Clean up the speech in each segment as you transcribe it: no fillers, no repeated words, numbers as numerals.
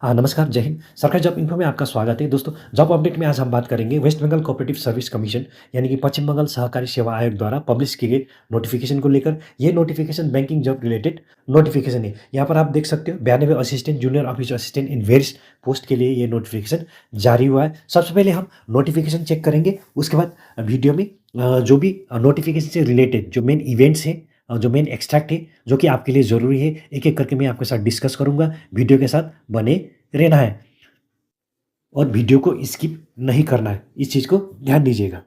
नमस्कार, जय हिंद। सरकारी जॉब इन्फो में आपका स्वागत है। दोस्तों, जॉब अपडेट में आज हम बात करेंगे West Bengal cooperative service commission यानी कि पश्चिम बंगाल सहकारी सेवा आयोग द्वारा पब्लिश किए गए नोटिफिकेशन को लेकर। ये notification banking job related notification है। यहाँ पर आप देख सकते हो 92 assistant, junior office assistant in various post के लिए ये नोटिफिकेशन जारी हुआ है। सबसे पहले हम नोटिफिकेशन चेक करेंगे, उसके बाद वीडियो में जो भी नोटिफिकेशन से रिलेटेड जो मेन इवेंट्स हैं, जो मेन एक्सट्रैक्ट है जो कि आपके लिए ज़रूरी है, एक एक करके मैं आपके साथ डिस्कस करूंगा। वीडियो के साथ बने रहना है और वीडियो को स्किप नहीं करना है, इस चीज़ को ध्यान दीजिएगा।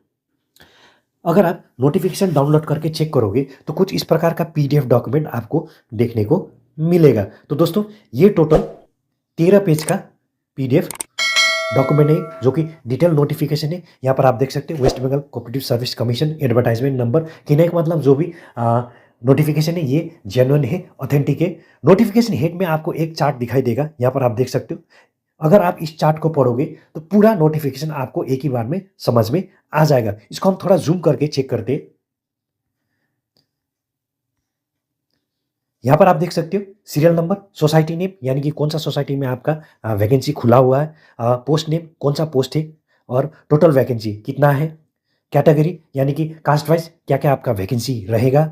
अगर आप नोटिफिकेशन डाउनलोड करके चेक करोगे तो कुछ इस प्रकार का पीडीएफ डॉक्यूमेंट आपको देखने को मिलेगा। तो दोस्तों, ये टोटल 13 पेज का पीडीएफ डॉक्यूमेंट है जो कि डिटेल नोटिफिकेशन है। यहाँ पर आप देख सकते हैं West Bengal cooperative service commission advertisement number, कहने का मतलब जो भी नोटिफिकेशन है ये जेन्युइन है, ऑथेंटिक है। नोटिफिकेशन हेड में आपको एक चार्ट दिखाई देगा, यहाँ पर आप देख सकते हो। अगर आप इस चार्ट को पढ़ोगे तो पूरा नोटिफिकेशन आपको एक ही बार में समझ में आ जाएगा। इसको हम थोड़ा जूम करके चेक करते हैं। यहाँ पर आप देख सकते हो सीरियल नंबर, सोसाइटी नेम यानी कि कौन सा सोसाइटी में आपका वैकेंसी खुला हुआ है, पोस्ट नेम कौन सा पोस्ट है और टोटल वैकेंसी कितना है, कैटेगरी यानी कि कास्ट वाइज क्या क्या आपका वैकेंसी रहेगा,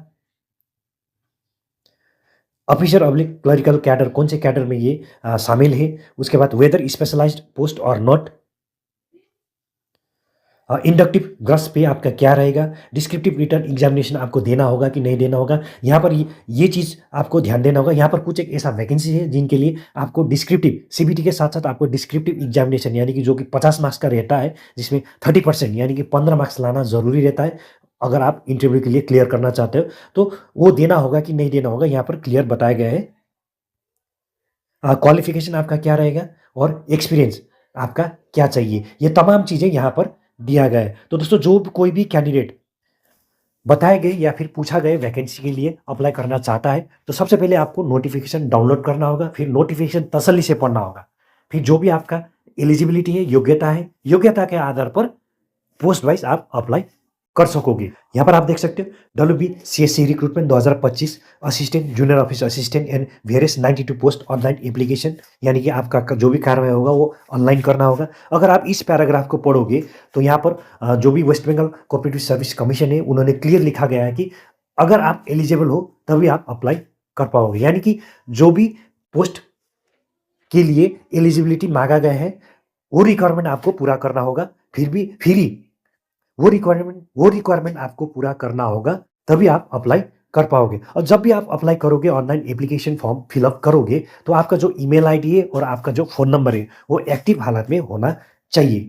ऑफिसर ऑब्लिक क्लरिकल कैडर कौन से कैडर में ये शामिल है, उसके बाद वेदर स्पेशलाइज्ड पोस्ट और नॉट, इंडक्टिव ग्रॉस पे आपका क्या रहेगा, डिस्क्रिप्टिव रिटर्न एग्जामिनेशन आपको देना होगा कि नहीं देना होगा। यहाँ पर ये चीज़ आपको ध्यान देना होगा। यहाँ पर कुछ एक ऐसा वैकेंसी है जिनके लिए आपको डिस्क्रिप्टिव सीबीटी के साथ साथ आपको डिस्क्रिप्टिव एग्जामिनेशन यानी कि जो कि 50 मार्क्स का रहता है, जिसमें 30% यानी कि 15 मार्क्स लाना ज़रूरी रहता है। अगर आप इंटरव्यू के लिए क्लियर करना चाहते हो तो वो देना होगा कि नहीं देना होगा, यहाँ पर क्लियर बताया गया है। क्वालिफिकेशन आपका क्या रहेगा और एक्सपीरियंस आपका क्या चाहिए, ये तमाम चीज़ें यहाँ पर दिया गया है। तो दोस्तों, जो कोई भी कैंडिडेट बताए गए या फिर पूछा गए वैकेंसी के लिए अप्लाई करना चाहता है तो सबसे पहले आपको नोटिफिकेशन डाउनलोड करना होगा, फिर नोटिफिकेशन तसल्ली से पढ़ना होगा, फिर जो भी आपका एलिजिबिलिटी है, योग्यता है, योग्यता के आधार पर पोस्ट वाइज आप अप्लाई कर सकोगे। यहाँ पर आप देख सकते हो WBCSC recruitment 2025 assistant, junior office assistant and various 92 post online application, यानी कि आपका जो भी कार्य होगा वो ऑनलाइन करना होगा। अगर आप इस पैराग्राफ को पढ़ोगे तो यहाँ पर जो भी West Bengal cooperative service commission है उन्होंने क्लियर लिखा गया है कि अगर आप एलिजिबल हो तभी आप अप्लाई कर पाओगे, यानी कि जो भी पोस्ट के लिए एलिजिबिलिटी मांगा गया है वो रिक्वायरमेंट आपको पूरा करना होगा। फिर ही वो रिक्वायरमेंट आपको पूरा करना होगा, तभी आप अप्लाई कर पाओगे। और जब भी आप अप्लाई करोगे, ऑनलाइन एप्लीकेशन फॉर्म फिलअप करोगे, तो आपका जो ईमेल आईडी है और आपका जो फ़ोन नंबर है वो एक्टिव हालत में होना चाहिए।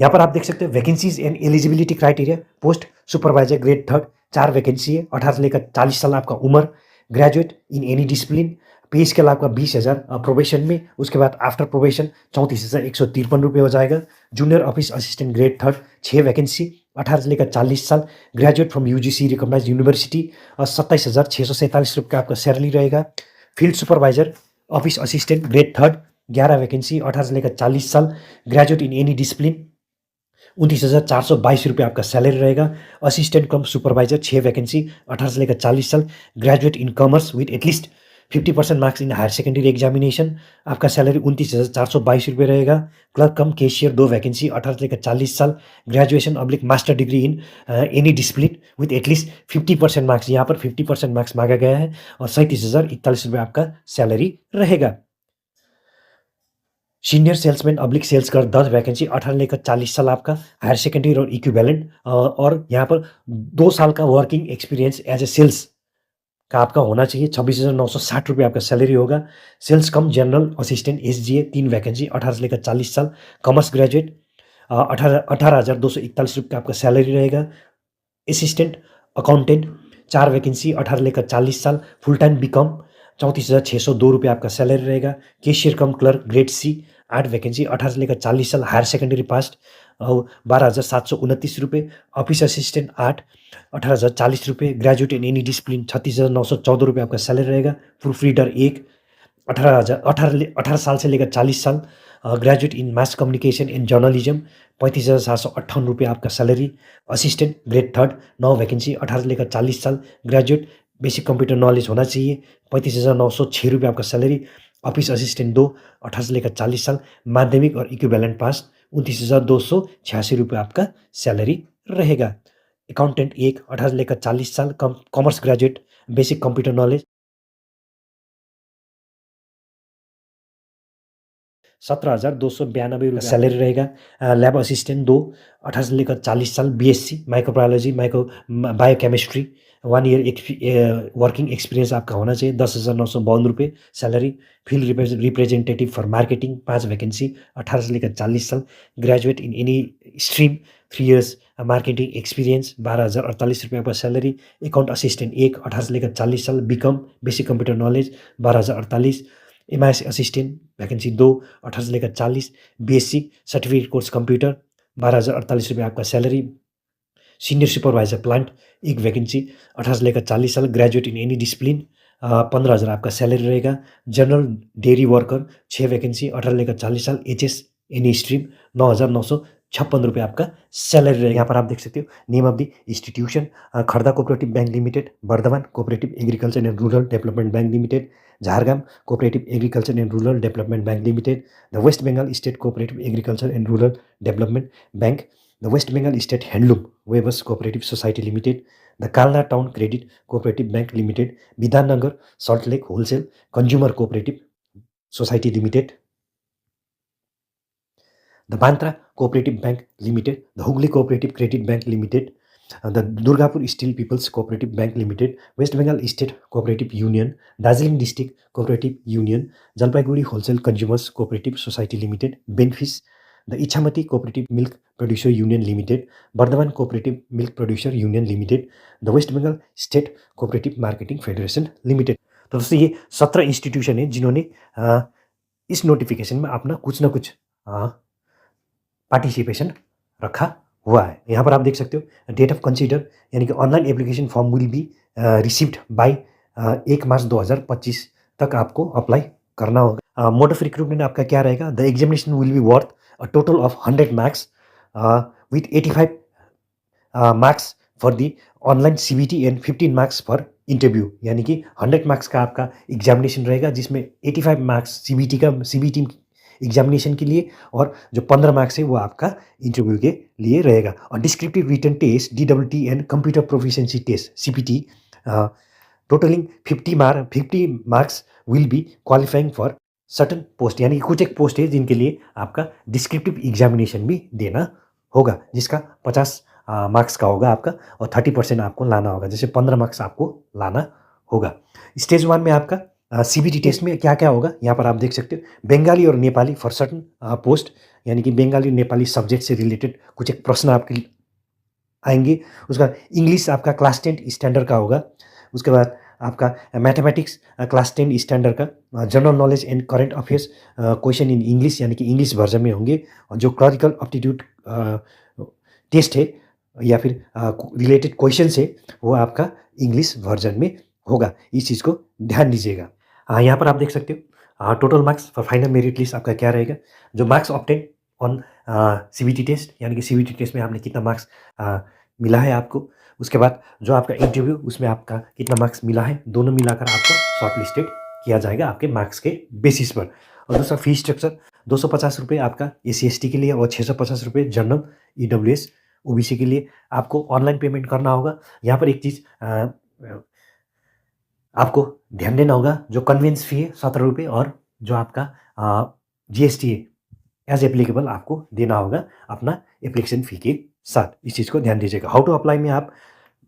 यहाँ पर आप देख सकते हो vacancies and eligibility criteria. Post supervisor grade 3 4 vacancy है, 18 से लेकर 40 साल आपका उम्र, ग्रेजुएट इन एनी डिसिप्लिन, पे स्केल आपका 20,000 प्रोबेशन में, उसके बाद आफ्टर प्रोबेशन 34,153 रुपये हो जाएगा। Junior office assistant grade 3 6 vacancy, 18 से लेकर 40 साल, graduate from UGC recognized university और 27,647 रुपये का आपका सैलरी रहेगा। Field supervisor office assistant grade 3 11 vacancy, 18 से लेकर 40 साल, ग्रेजुएट इन एनी डिसिप्लिन, 29,422 रुपये आपका सैलरी रहेगा। असिस्टेंट कम सुपरवाइजर 6 वैकेंसी, 18 से लेकर 40 साल, graduate in commerce with at least 50% marks in higher secondary examination, आपका सैलरी 29,422 रुपये रहेगा। क्लर्क कम कैशियर 2 वैकेंसी, 18 से लेकर 40 साल, graduation oblique master degree in any discipline with at least 50% marks, यहाँ पर 50% मार्क्स मांगा गया है और 37,041 रुपये आपका सैलरी रहेगा। सीनियर सेल्समैन ऑब्लिक सेल्स कर 10 वैकेंसी, 18 लेकर 40 साल आपका, हायर सेकेंडरी और इक्विवेलेंट, और यहाँ पर 2 साल का working experience as a sales का आपका होना चाहिए। 26,960 रुपये आपका सैलरी होगा। Sales cum general assistant SGA 3 vacancy, 18 से लेकर 40 साल, कॉमर्स ग्रेजुएट, 18,241 रुपये का आपका सैलरी रहेगा। असिस्टेंट अकाउंटेंट 4 वैकेंसी, 18 लेकर 40 साल, फुल टाइम बीकॉम 34,602 रुपये आपका सैलरी रहेगा। कैशियर कम क्लर्क ग्रेड C 8 वैकेंसी, 18 से लेकर 40 साल, हायर सेकेंडरी पास, 12,729 रुपये। ऑफिस असिस्टेंट 8, 18,040 रुपये, ग्रेजुएट इन एनी डिसिप्लिन 36,914 रुपये आपका सैलरी रहेगा। प्रूफ रीडर 1, 18 साल से लेकर 40 साल, graduate in mass communication and journalism 35,758 रुपये आपका सैलरी। असिस्टेंट ग्रेड 3 9 वैकेंसी, 18 से लेकर 40 साल, ग्रेजुएट बेसिक कंप्यूटर नॉलेज होना चाहिए। 35,906 रुपये आपका सैलरी। ऑफिस असिस्टेंट 2, 18 से लेकर 40 साल, माध्यमिक और इक्विवेलेंट पास, 29,286 रुपये आपका सैलरी रहेगा। अकाउंटेंट 1, 18 से लेकर 40 साल, commerce graduate, basic computer knowledge, 17,292 रुपये सैलरी रहेगा। लैब असिस्टेंट 2, 18 से लेकर 40 साल, BSc microbiology, biochemistry, 1 year working experience आपका होना चाहिए। 10,952 रुपये salary. Field representative for marketing 5 vacancy, 18 से लेकर 40 साल, graduate in any stream, 3 years marketing experience, 12,048 रुपये आपका सैलरी। अकाउंट असिस्टेंट 1, 18 से लेकर 40 साल, BCom basic computer knowledge, 12,048। MIS assistant vacancy 2, 18 से लेकर 40, बीएससी सर्टिफिकेट कोर्स कंप्यूटर, 12,048 रुपये आपका salary. Senior supervisor plant 1 vacancy, 18 से लेकर 40 साल, ग्रेजुएट इन एनी डिसिप्लिन, 15,000 आपका सैलरी रहेगा। जनरल डेयरी वर्कर 6 वैकेंसी, 18 से लेकर 40 साल, एचएस एनी स्ट्रीम, 9,956 रुपये आपका सैलरी रहेगा। यहाँ पर आप देख सकते हो name of the institution, Khardah cooperative bank limited, Bardhaman cooperative agriculture and rural development bank limited, Jhargram cooperative agriculture and rural development bank limited, the West Bengal state cooperative agriculture and rural development bank, the West Bengal state handloom weavers cooperative society limited, the Kalna town credit cooperative bank limited, Bidhannagar Salt Lake wholesale consumer cooperative society limited, the Bandra cooperative bank limited, the Hooghly cooperative credit bank limited, the Durgapur steel people's cooperative bank limited, West Bengal state cooperative union, Darjeeling district cooperative union, Jalpaiguri wholesale consumers cooperative society limited, Benfish, the Ichhamati cooperative milk producer union limited, Bardhaman cooperative milk producer union limited, the West Bengal state cooperative marketing federation limited. तो दोस्तों ये 17 institution है जिन्होंने इस notification में अपना कुछ ना कुछ पार्टिसिपेशन रखा हुआ है। यहाँ पर आप देख सकते हो डेट ऑफ कंसीडर यानी कि online application form will be received by 1 मार्च 2025 तक आपको अप्लाई करना होगा। मोड ऑफ रिक्रूटमेंट आपका क्या रहेगा? The examination will be worth a total of 100 marks with 85 marks for the online CBT and 15 marks for interview, यानी कि 100 मार्क्स का आपका एग्जामिनेशन रहेगा जिसमें 85 मार्क्स सीबीटी एग्जामिनेशन के लिए और जो 15 मार्क्स है वो आपका इंटरव्यू के लिए रहेगा। और descriptive written test DWT and computer proficiency test CPT totalling 50 marks will be qualifying for certain post, यानी कि कुछ एक पोस्ट है जिनके लिए आपका डिस्क्रिप्टिव एग्जामिनेशन भी देना होगा जिसका 50 मार्क्स का होगा आपका और 30% आपको लाना होगा, जैसे 15 मार्क्स आपको लाना होगा। स्टेज 1 में आपका सीबीटी टेस्ट में क्या क्या होगा यहाँ पर आप देख सकते हो। बंगाली और नेपाली फॉर सर्टन पोस्ट, यानी कि बंगाली नेपाली सब्जेक्ट से रिलेटेड कुछ एक प्रश्न आपके आएंगे। उसका इंग्लिश आपका क्लास 10 स्टैंडर्ड का होगा। उसके बाद आपका मैथमेटिक्स क्लास 10 स्टैंडर्ड का, general knowledge and current affairs question in English, यानी कि इंग्लिश वर्जन में होंगे। और जो क्लरिकल एप्टीट्यूड टेस्ट है या फिर रिलेटेड क्वेश्चंस है वो आपका इंग्लिश वर्जन में होगा। इस चीज़ को ध्यान दीजिएगा। यहाँ पर आप देख सकते हो total marks for final merit list आपका क्या रहेगा। जो marks obtain on CBT test, यानी कि सीबीटी टेस्ट में आपने कितना मार्क्स मिला है आपको, उसके बाद जो आपका इंटरव्यू उसमें आपका कितना मार्क्स मिला है, दोनों मिलाकर आपको शॉर्ट लिस्टेड किया जाएगा आपके मार्क्स के बेसिस पर। और दूसरा फी स्ट्रक्चर 250 रुपये आपका SC/ST के लिए और 650 रुपये जनरल EWS OBC के लिए आपको ऑनलाइन पेमेंट करना होगा। यहाँ पर एक चीज़ आपको ध्यान देना होगा, जो कन्वेंस फ़ी है 17 रुपये और जो आपका GST है एज एप्लीकेबल आपको देना होगा अपना एप्लीकेशन फ़ी के साथ। इस चीज़ को ध्यान दीजिएगा। हाउ टू अप्लाई में आप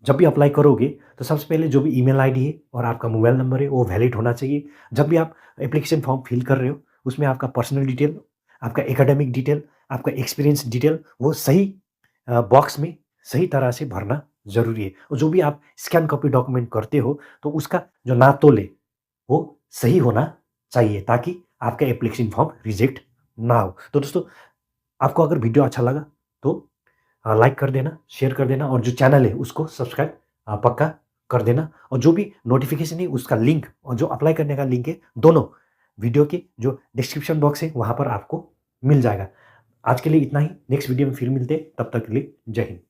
जब भी अप्लाई करोगे तो सबसे पहले जो भी ईमेल आईडी है और आपका मोबाइल नंबर है वो वैलिड होना चाहिए। जब भी आप एप्लीकेशन फॉर्म फिल कर रहे हो उसमें आपका पर्सनल डिटेल, आपका एकेडमिक डिटेल, आपका एक्सपीरियंस डिटेल वो सही बॉक्स में सही तरह से भरना ज़रूरी है। और जो भी आप स्कैन कॉपी डॉक्यूमेंट करते हो तो उसका जो नाप तोल है वो सही होना चाहिए ताकि आपका एप्लीकेशन फॉर्म रिजेक्ट ना हो। तो दोस्तों आपको अगर वीडियो अच्छा लगा तो लाइक कर देना, शेयर कर देना और जो चैनल है उसको सब्सक्राइब पक्का कर देना। और जो भी नोटिफिकेशन है उसका लिंक और जो अप्लाई करने का लिंक है दोनों वीडियो के जो डिस्क्रिप्शन बॉक्स है वहाँ पर आपको मिल जाएगा। आज के लिए इतना ही, नेक्स्ट वीडियो में फिर मिलते हैं, तब तक के लिए जय हिंद।